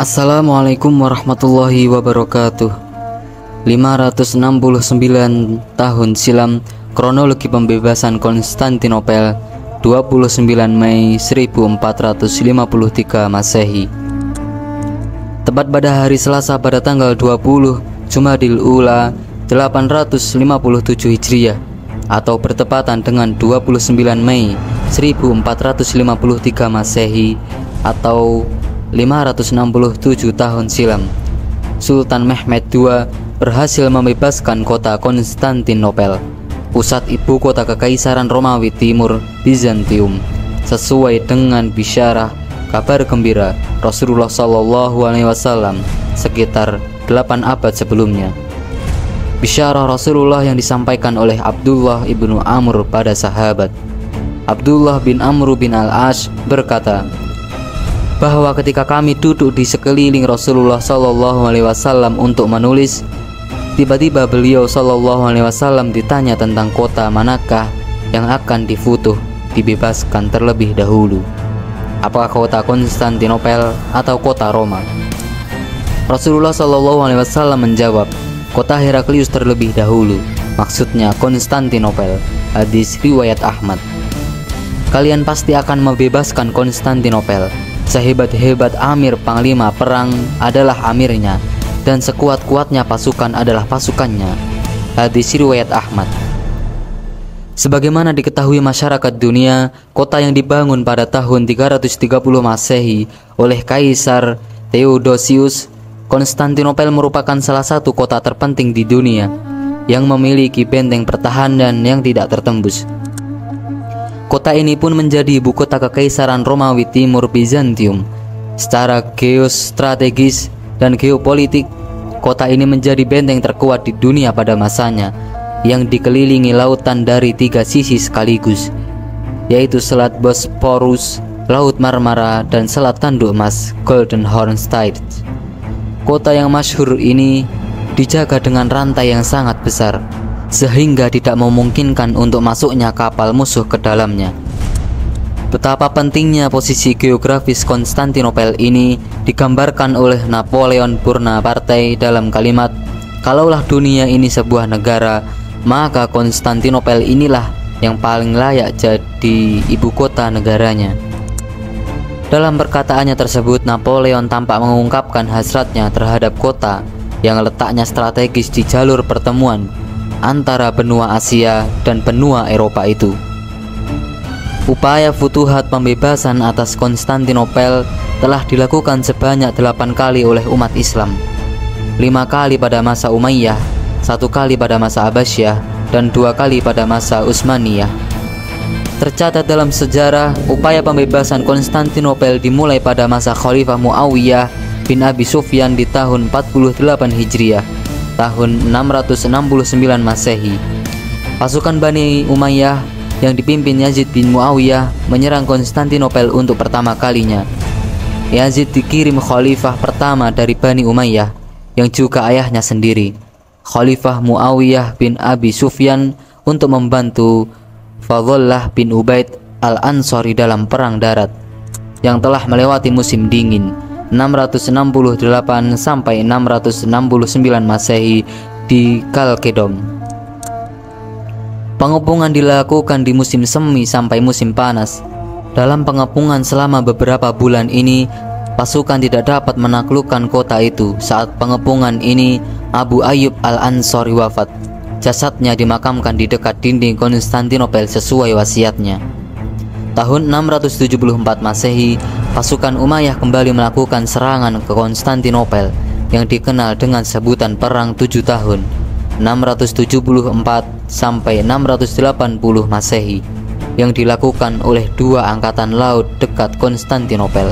Assalamualaikum warahmatullahi wabarakatuh. 569 tahun silam, kronologi pembebasan Konstantinopel, 29 Mei 1453 Masehi. Tepat pada hari Selasa pada tanggal 20 Jumadil Ula 857 Hijriah atau bertepatan dengan 29 Mei 1453 Masehi atau 567 tahun silam, Sultan Mehmed II berhasil membebaskan kota Konstantinopel, pusat ibu kota Kekaisaran Romawi Timur Bizantium, sesuai dengan bisyarah kabar gembira Rasulullah SAW sekitar 8 abad sebelumnya. Bisyarah Rasulullah yang disampaikan oleh Abdullah ibnu Amr pada sahabat. Abdullah bin Amr bin al-As berkata bahwa ketika kami duduk di sekeliling Rasulullah SAW untuk menulis, tiba-tiba beliau SAW ditanya tentang kota manakah yang akan dibebaskan terlebih dahulu, apakah kota Konstantinopel atau kota Roma? Rasulullah SAW menjawab, kota Heraklius terlebih dahulu, maksudnya Konstantinopel. Hadis riwayat Ahmad. Kalian pasti akan membebaskan Konstantinopel. Sehebat-hebat amir panglima perang adalah amirnya, dan sekuat-kuatnya pasukan adalah pasukannya. Hadis riwayat Ahmad. Sebagaimana diketahui masyarakat dunia, kota yang dibangun pada tahun 330 Masehi oleh Kaisar Theodosius, Konstantinopel merupakan salah satu kota terpenting di dunia yang memiliki benteng pertahanan yang tidak tertembus. Kota ini pun menjadi ibu kota Kekaisaran Romawi Timur Bizantium. Secara geostrategis dan geopolitik, kota ini menjadi benteng terkuat di dunia pada masanya, yang dikelilingi lautan dari 3 sisi sekaligus, yaitu Selat Bosporus, Laut Marmara, dan Selat Tanduk Emas Golden Horn Strait. Kota yang masyhur ini dijaga dengan rantai yang sangat besar, sehingga tidak memungkinkan untuk masuknya kapal musuh ke dalamnya. Betapa pentingnya posisi geografis Konstantinopel ini digambarkan oleh Napoleon Bonaparte dalam kalimat, "Kalaulah dunia ini sebuah negara, maka Konstantinopel inilah yang paling layak jadi ibu kota negaranya." Dalam perkataannya tersebut, Napoleon tampak mengungkapkan hasratnya terhadap kota yang letaknya strategis di jalur pertemuan antara benua Asia dan benua Eropa itu. Upaya futuhat pembebasan atas Konstantinopel telah dilakukan sebanyak 8 kali oleh umat Islam, 5 kali pada masa Umayyah, 1 kali pada masa Abbasiyah, dan 2 kali pada masa Utsmaniyah. Tercatat dalam sejarah, upaya pembebasan Konstantinopel dimulai pada masa Khalifah Muawiyah bin Abi Sufyan di tahun 48 Hijriah, tahun 669 Masehi. Pasukan Bani Umayyah yang dipimpin Yazid bin Muawiyah menyerang Konstantinopel untuk pertama kalinya. Yazid dikirim khalifah pertama dari Bani Umayyah, yang juga ayahnya sendiri, Khalifah Muawiyah bin Abi Sufyan, untuk membantu Fadlullah bin Ubaid al-Ansari dalam perang darat yang telah melewati musim dingin 668 sampai 669 Masehi di Kalkedon. Pengepungan dilakukan di musim semi sampai musim panas. Dalam pengepungan selama beberapa bulan ini, pasukan tidak dapat menaklukkan kota itu. Saat pengepungan ini, Abu Ayyub al-Ansari wafat. Jasadnya dimakamkan di dekat dinding Konstantinopel sesuai wasiatnya. Tahun 674 Masehi, pasukan Umayyah kembali melakukan serangan ke Konstantinopel yang dikenal dengan sebutan Perang 7 Tahun, 674 sampai 680 Masehi, yang dilakukan oleh 2 angkatan laut dekat Konstantinopel.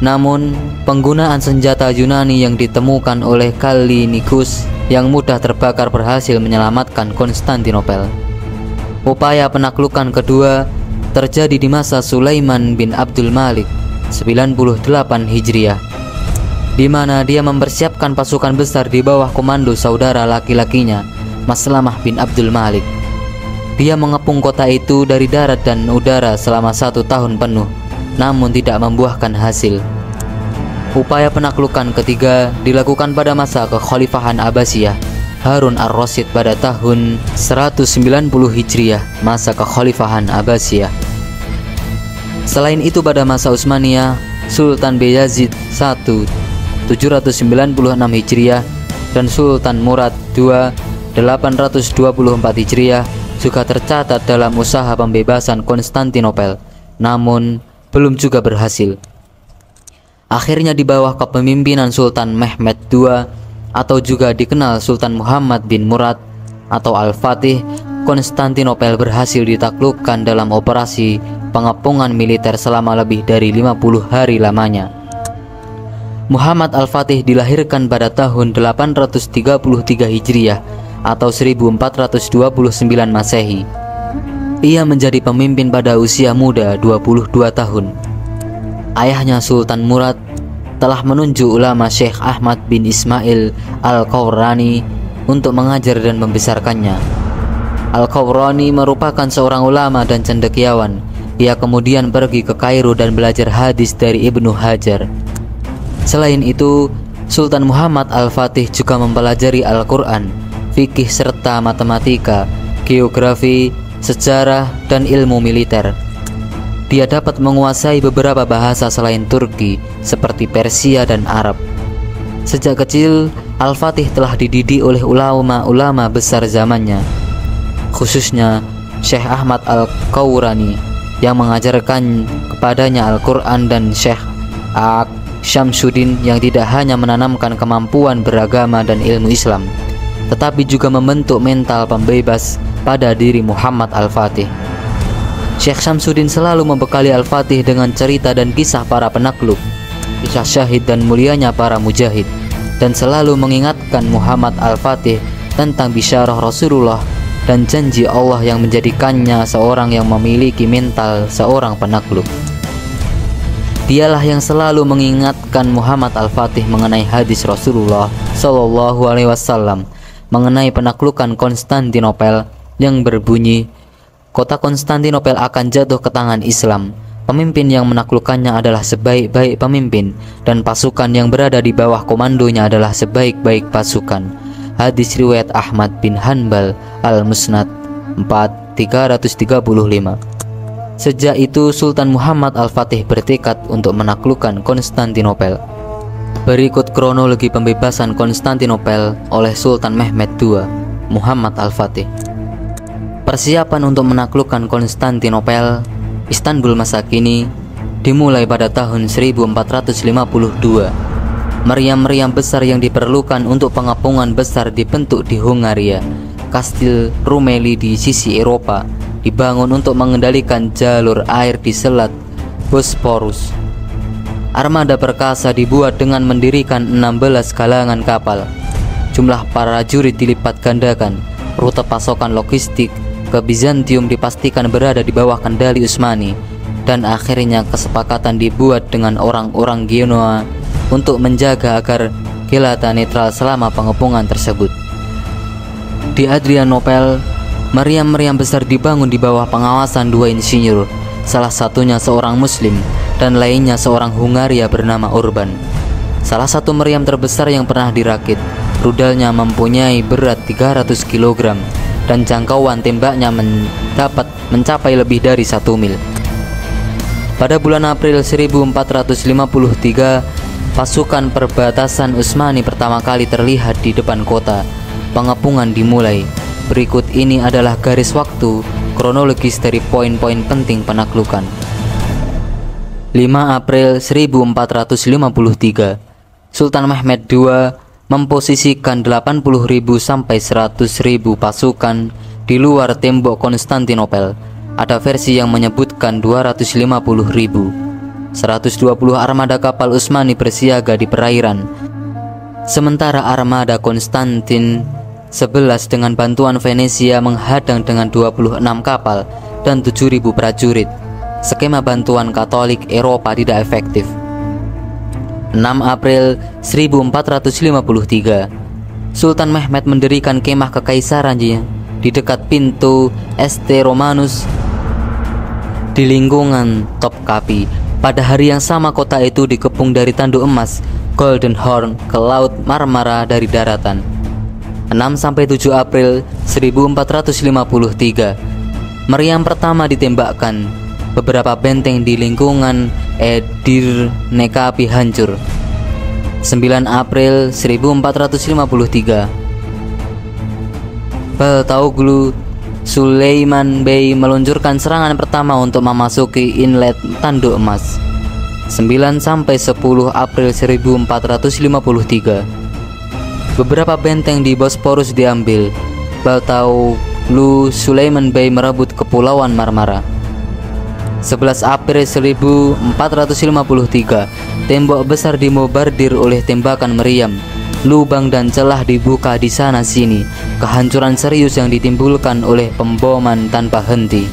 Namun, penggunaan senjata Yunani yang ditemukan oleh Kallinicus yang mudah terbakar berhasil menyelamatkan Konstantinopel. Upaya penaklukan kedua terjadi di masa Sulaiman bin Abdul Malik 98 Hijriah, di mana dia mempersiapkan pasukan besar di bawah komando saudara laki-lakinya, Maslamah bin Abdul Malik. Dia mengepung kota itu dari darat dan udara selama 1 tahun penuh, namun tidak membuahkan hasil. Upaya penaklukan ketiga dilakukan pada masa kekhalifahan Abbasiyah Harun ar-Rasyid pada tahun 190 Hijriah, masa kekhalifahan Abbasiyah. Selain itu pada masa Utsmaniyah, Sultan Bayazid I 796 Hijriah dan Sultan Murad II 824 Hijriah juga tercatat dalam usaha pembebasan Konstantinopel, namun belum juga berhasil. Akhirnya di bawah kepemimpinan Sultan Mehmed II atau juga dikenal Sultan Muhammad bin Murad atau Al-Fatih, Konstantinopel berhasil ditaklukkan dalam operasi pengepungan militer selama lebih dari 50 hari lamanya. Muhammad Al-Fatih dilahirkan pada tahun 833 Hijriah atau 1429 Masehi. Ia menjadi pemimpin pada usia muda 22 tahun. Ayahnya Sultan Murad telah menunjuk ulama Syekh Ahmad bin Ismail Al-Qawrani untuk mengajar dan membesarkannya. Al-Qawrani merupakan seorang ulama dan cendekiawan. Ia kemudian pergi ke Kairo dan belajar hadis dari Ibnu Hajar. Selain itu, Sultan Muhammad Al-Fatih juga mempelajari Al-Quran, fikih serta matematika, geografi, sejarah, dan ilmu militer. Dia dapat menguasai beberapa bahasa selain Turki seperti Persia dan Arab. Sejak kecil, Al-Fatih telah dididik oleh ulama-ulama besar zamannya, khususnya Syekh Ahmad Al-Qawrani yang mengajarkan kepadanya Al-Quran dan Syekh Syamsuddin yang tidak hanya menanamkan kemampuan beragama dan ilmu Islam, tetapi juga membentuk mental pembebas pada diri Muhammad Al-Fatih. Syekh Syamsuddin selalu membekali Al-Fatih dengan cerita dan kisah para penakluk, kisah syahid dan mulianya para mujahid, dan selalu mengingatkan Muhammad Al-Fatih tentang bisyarah Rasulullah dan janji Allah yang menjadikannya seorang yang memiliki mental seorang penakluk. Dialah yang selalu mengingatkan Muhammad Al-Fatih mengenai hadis Rasulullah Shallallahu Alaihi Wasallam mengenai penaklukan Konstantinopel yang berbunyi, kota Konstantinopel akan jatuh ke tangan Islam. Pemimpin yang menaklukkannya adalah sebaik-baik pemimpin, dan pasukan yang berada di bawah komandonya adalah sebaik-baik pasukan. Hadis riwayat Ahmad bin Hanbal Al-Musnad 4.335. Sejak itu Sultan Muhammad Al-Fatih bertekad untuk menaklukkan Konstantinopel. Berikut kronologi pembebasan Konstantinopel oleh Sultan Mehmed II, Muhammad Al-Fatih. Persiapan untuk menaklukkan Konstantinopel, Istanbul masa kini, dimulai pada tahun 1452. Meriam-meriam besar yang diperlukan untuk pengepungan besar dibentuk di Hungaria. Kastil Rumeli di sisi Eropa dibangun untuk mengendalikan jalur air di Selat Bosporus. Armada perkasa dibuat dengan mendirikan 16 galangan kapal. Jumlah prajurit dilipat gandakan. Rute pasokan logistik ke Bizantium dipastikan berada di bawah kendali Utsmani, dan akhirnya kesepakatan dibuat dengan orang-orang Genoa untuk menjaga agar Galata netral selama pengepungan tersebut. Di Adrianopel, meriam-meriam besar dibangun di bawah pengawasan dua insinyur, salah satunya seorang Muslim dan lainnya seorang Hungaria bernama Urban. Salah satu meriam terbesar yang pernah dirakit, rudalnya mempunyai berat 300 kg dan jangkauan tembaknya mencapai lebih dari 1 mil. Pada bulan April 1453, pasukan perbatasan Utsmani pertama kali terlihat di depan kota. Pengepungan dimulai. Berikut ini adalah garis waktu kronologis dari poin-poin penting penaklukan. 5 April 1453, Sultan Mehmed II memposisikan 80.000 sampai 100.000 pasukan di luar tembok Konstantinopel. Ada versi yang menyebutkan 250.000. 120 armada kapal Utsmani bersiaga di perairan. Sementara armada Konstantin 11 dengan bantuan Venesia menghadang dengan 26 kapal dan 7.000 prajurit. Skema bantuan Katolik Eropa tidak efektif. 6 April 1453, Sultan Mehmed mendirikan kemah kekaisarannya di dekat pintu St. Romanus di lingkungan Topkapi. Pada hari yang sama kota itu dikepung dari tanduk emas Golden Horn ke Laut Marmara dari daratan. 6-7 April 1453, meriam pertama ditembakkan. Beberapa benteng di lingkungan Edirne-Kapı hancur. 9 April 1453, Baltaoglu Sulaiman Bey meluncurkan serangan pertama untuk memasuki inlet tanduk emas. 9-10 April 1453, beberapa benteng di Bosporus diambil. Baltaoglu Sulaiman Bey merebut Kepulauan Marmara. 11 April 1453, tembok besar dimombardir oleh tembakan meriam. Lubang dan celah dibuka di sana sini. Kehancuran serius yang ditimbulkan oleh pemboman tanpa henti.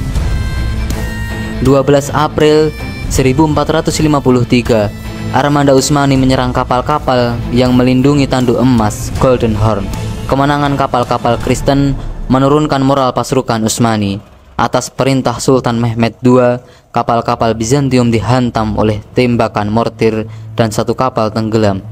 12 April 1453, armada Utsmani menyerang kapal-kapal yang melindungi tanduk emas Golden Horn. Kemenangan kapal-kapal Kristen menurunkan moral pasukan Utsmani. Atas perintah Sultan Mehmed II, kapal-kapal Bizantium dihantam oleh tembakan mortir dan satu kapal tenggelam.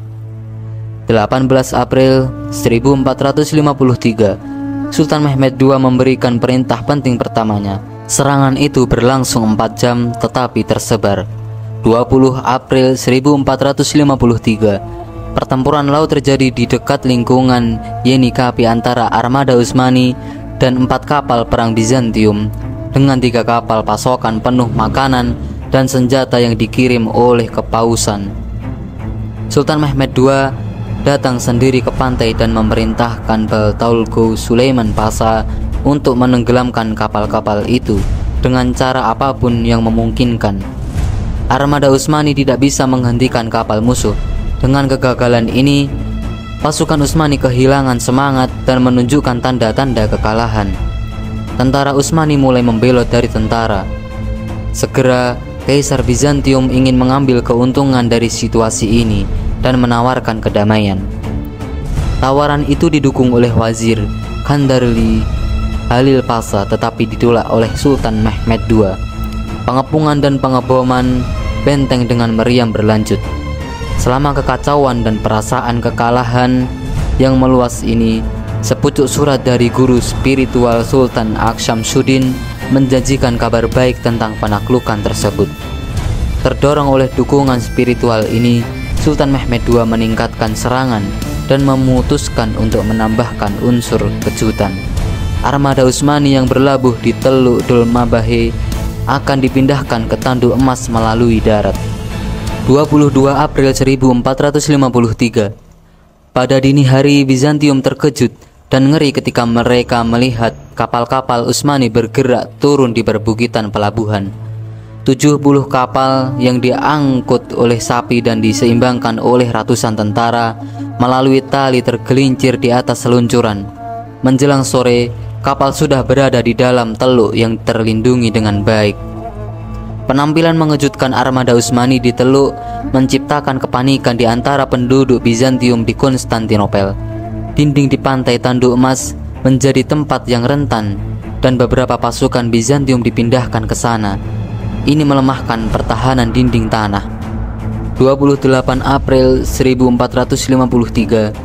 18 April 1453, Sultan Mehmed II memberikan perintah penting pertamanya. Serangan itu berlangsung 4 jam tetapi tersebar. 20 April 1453, pertempuran laut terjadi di dekat lingkungan Yeni-Kapı antara armada Utsmani dan 4 kapal perang Bizantium dengan 3 kapal pasokan penuh makanan dan senjata yang dikirim oleh kepausan. Sultan Mehmed II datang sendiri ke pantai dan memerintahkan Baltaoglu Sulaiman Pasha untuk menenggelamkan kapal-kapal itu dengan cara apapun yang memungkinkan. Armada Utsmani tidak bisa menghentikan kapal musuh. Dengan kegagalan ini, pasukan Utsmani kehilangan semangat dan menunjukkan tanda-tanda kekalahan. Tentara Utsmani mulai membelot dari tentara. Segera, Kaisar Bizantium ingin mengambil keuntungan dari situasi ini dan menawarkan kedamaian. Tawaran itu didukung oleh Wazir Kandarli Halil Pasha tetapi ditolak oleh Sultan Mehmed II. Pengepungan dan pengeboman benteng dengan meriam berlanjut. Selama kekacauan dan perasaan kekalahan yang meluas ini, sepucuk surat dari guru spiritual Sultan Aksyamsuddin menjanjikan kabar baik tentang penaklukan tersebut. Terdorong oleh dukungan spiritual ini, Sultan Mehmed II meningkatkan serangan dan memutuskan untuk menambahkan unsur kejutan. Armada Utsmani yang berlabuh di Teluk Dolmabahce akan dipindahkan ke tanduk emas melalui darat. 22 April 1453, pada dini hari Bizantium terkejut dan ngeri ketika mereka melihat kapal-kapal Utsmani bergerak turun di perbukitan pelabuhan. 70 kapal yang diangkut oleh sapi dan diseimbangkan oleh ratusan tentara melalui tali tergelincir di atas seluncuran. Menjelang sore, kapal sudah berada di dalam teluk yang terlindungi dengan baik. Penampilan mengejutkan armada Utsmani di teluk menciptakan kepanikan di antara penduduk Bizantium di Konstantinopel. Dinding di pantai tanduk emas menjadi tempat yang rentan dan beberapa pasukan Bizantium dipindahkan ke sana. Ini melemahkan pertahanan dinding tanah. 28 April 1453,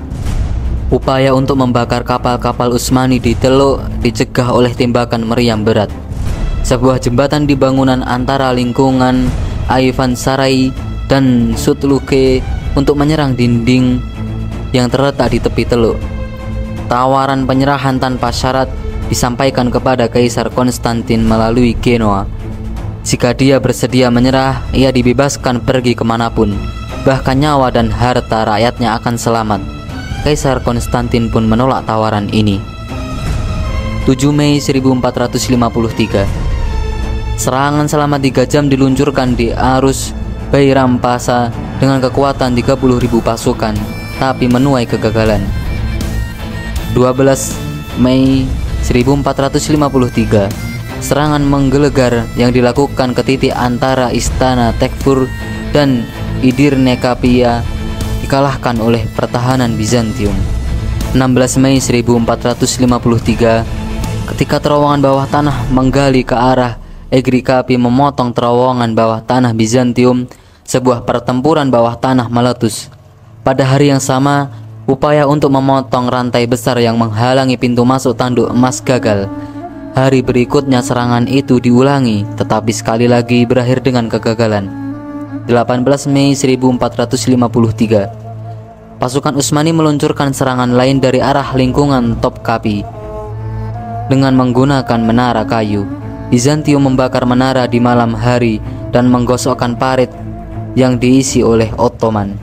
upaya untuk membakar kapal-kapal Utsmani di teluk dicegah oleh tembakan meriam berat. Sebuah jembatan di bangunan antara lingkungan Ayvansaray dan Sutluke untuk menyerang dinding yang terletak di tepi teluk. Tawaran penyerahan tanpa syarat disampaikan kepada Kaisar Konstantin melalui Genoa. Jika dia bersedia menyerah, ia dibebaskan pergi kemanapun, bahkan nyawa dan harta rakyatnya akan selamat. Kaisar Konstantin pun menolak tawaran ini. 7 Mei 1453, serangan selama 3 jam diluncurkan di Arus Bayram Pasha dengan kekuatan 30.000 pasukan, tapi menuai kegagalan. 12 Mei 1453, serangan menggelegar yang dilakukan ke titik antara Istana Tekfur dan Edirne-Kapı dikalahkan oleh pertahanan Bizantium. 16 Mei 1453, ketika terowongan bawah tanah menggali ke arah Agrikapi memotong terowongan bawah tanah Bizantium, sebuah pertempuran bawah tanah meletus. Pada hari yang sama, upaya untuk memotong rantai besar yang menghalangi pintu masuk tanduk emas gagal. Hari berikutnya serangan itu diulangi, tetapi sekali lagi berakhir dengan kegagalan. 18 Mei 1453, pasukan Utsmani meluncurkan serangan lain dari arah lingkungan Topkapi dengan menggunakan menara kayu. Bizantium membakar menara di malam hari dan menggosokkan parit yang diisi oleh Ottoman.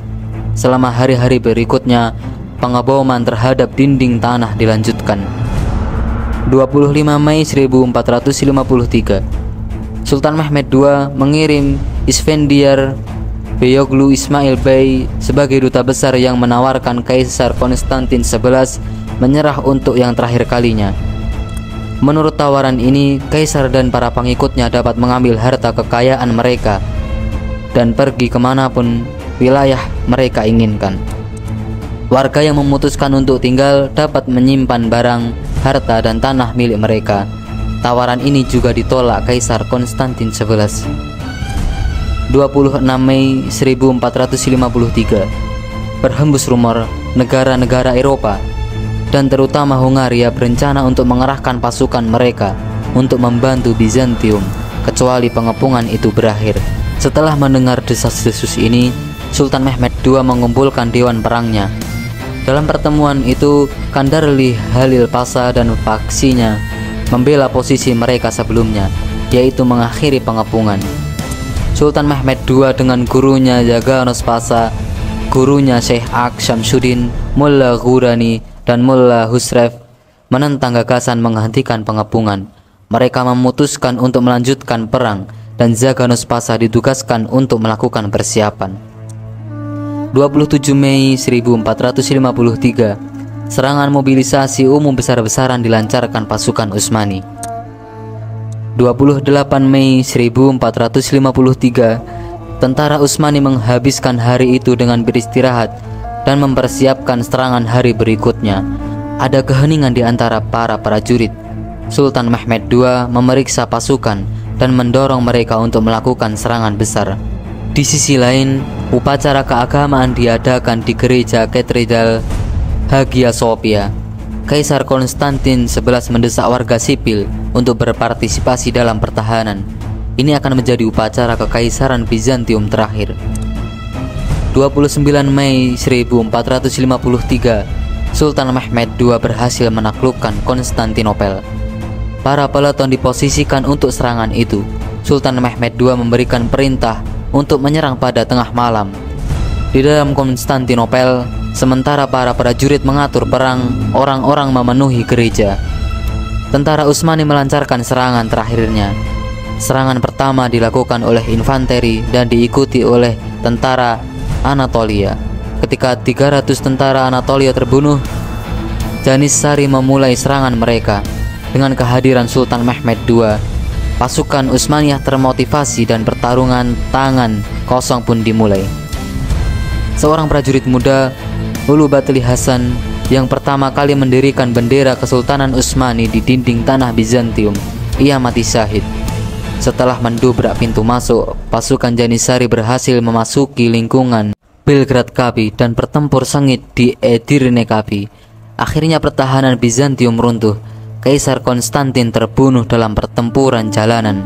Selama hari-hari berikutnya, pengeboman terhadap dinding tanah dilanjutkan. 25 Mei 1453, Sultan Mehmed II mengirim Isfendiyar Beyoglu Ismail Bey sebagai duta besar yang menawarkan Kaisar Konstantin XI menyerah untuk yang terakhir kalinya. Menurut tawaran ini, Kaisar dan para pengikutnya dapat mengambil harta kekayaan mereka dan pergi kemanapun wilayah mereka inginkan. Warga yang memutuskan untuk tinggal dapat menyimpan barang, harta, dan tanah milik mereka. Tawaran ini juga ditolak Kaisar Konstantin XI. 26 Mei 1453, berhembus rumor negara-negara Eropa dan terutama Hungaria berencana untuk mengerahkan pasukan mereka untuk membantu Bizantium kecuali pengepungan itu berakhir. Setelah mendengar desas-desus ini, Sultan Mehmed II mengumpulkan dewan perangnya. Dalam pertemuan itu, Kandarli Halil Pasha dan faksinya membela posisi mereka sebelumnya, yaitu mengakhiri pengepungan. Sultan Mehmed II dengan gurunya Jaganos Pasha, gurunya Syekh Ak Syamsuddin, Mullah Ghurani, dan Mullah Husrev menentang gagasan menghentikan pengepungan. Mereka memutuskan untuk melanjutkan perang dan Jaganos Pasha ditugaskan untuk melakukan persiapan. 27 Mei 1453, serangan mobilisasi umum besar-besaran dilancarkan pasukan Utsmani. 28 Mei 1453, tentara Utsmani menghabiskan hari itu dengan beristirahat dan mempersiapkan serangan hari berikutnya. Ada keheningan di antara para prajurit. Sultan Mehmed II memeriksa pasukan dan mendorong mereka untuk melakukan serangan besar. Di sisi lain, upacara keagamaan diadakan di gereja Katedral Hagia Sophia. Kaisar Konstantin XI mendesak warga sipil untuk berpartisipasi dalam pertahanan. Ini akan menjadi upacara kekaisaran Bizantium terakhir. 29 Mei 1453, Sultan Mehmed II berhasil menaklukkan Konstantinopel. Para peleton diposisikan untuk serangan itu. Sultan Mehmed II memberikan perintah untuk menyerang pada tengah malam. Di dalam Konstantinopel, sementara para prajurit mengatur perang, orang-orang memenuhi gereja. Tentara Utsmani melancarkan serangan terakhirnya. Serangan pertama dilakukan oleh infanteri dan diikuti oleh tentara Anatolia. Ketika 300 tentara Anatolia terbunuh, Janissary memulai serangan mereka. Dengan kehadiran Sultan Mehmed II, pasukan Utsmaniyah termotivasi dan pertarungan tangan kosong pun dimulai. Seorang prajurit muda, Ulubatli Hasan, yang pertama kali mendirikan bendera Kesultanan Utsmani di dinding tanah Bizantium, ia mati syahid. Setelah mendobrak pintu masuk, pasukan Janissary berhasil memasuki lingkungan Belgrad Kapi dan bertempur sengit di Edirne Kapi. Akhirnya pertahanan Bizantium runtuh. Kaisar Konstantin terbunuh dalam pertempuran jalanan.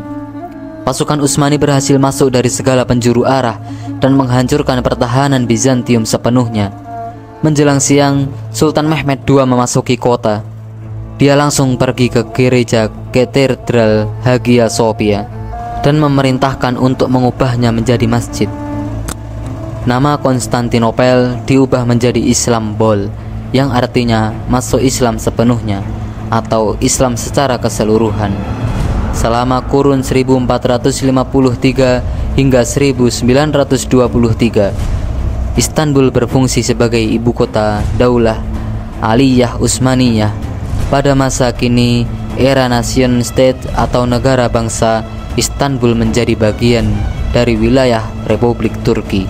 Pasukan Utsmani berhasil masuk dari segala penjuru arah dan menghancurkan pertahanan Bizantium sepenuhnya. Menjelang siang, Sultan Mehmed II memasuki kota. Dia langsung pergi ke gereja Katedral Hagia Sophia dan memerintahkan untuk mengubahnya menjadi masjid. Nama Konstantinopel diubah menjadi Islambol, yang artinya masuk Islam sepenuhnya atau Islam secara keseluruhan. Selama kurun 1453 hingga 1923, Istanbul berfungsi sebagai ibu kota Daulah Aliyah Utsmaniyah. Pada masa kini, era nation state atau negara bangsa, Istanbul menjadi bagian dari wilayah Republik Turki.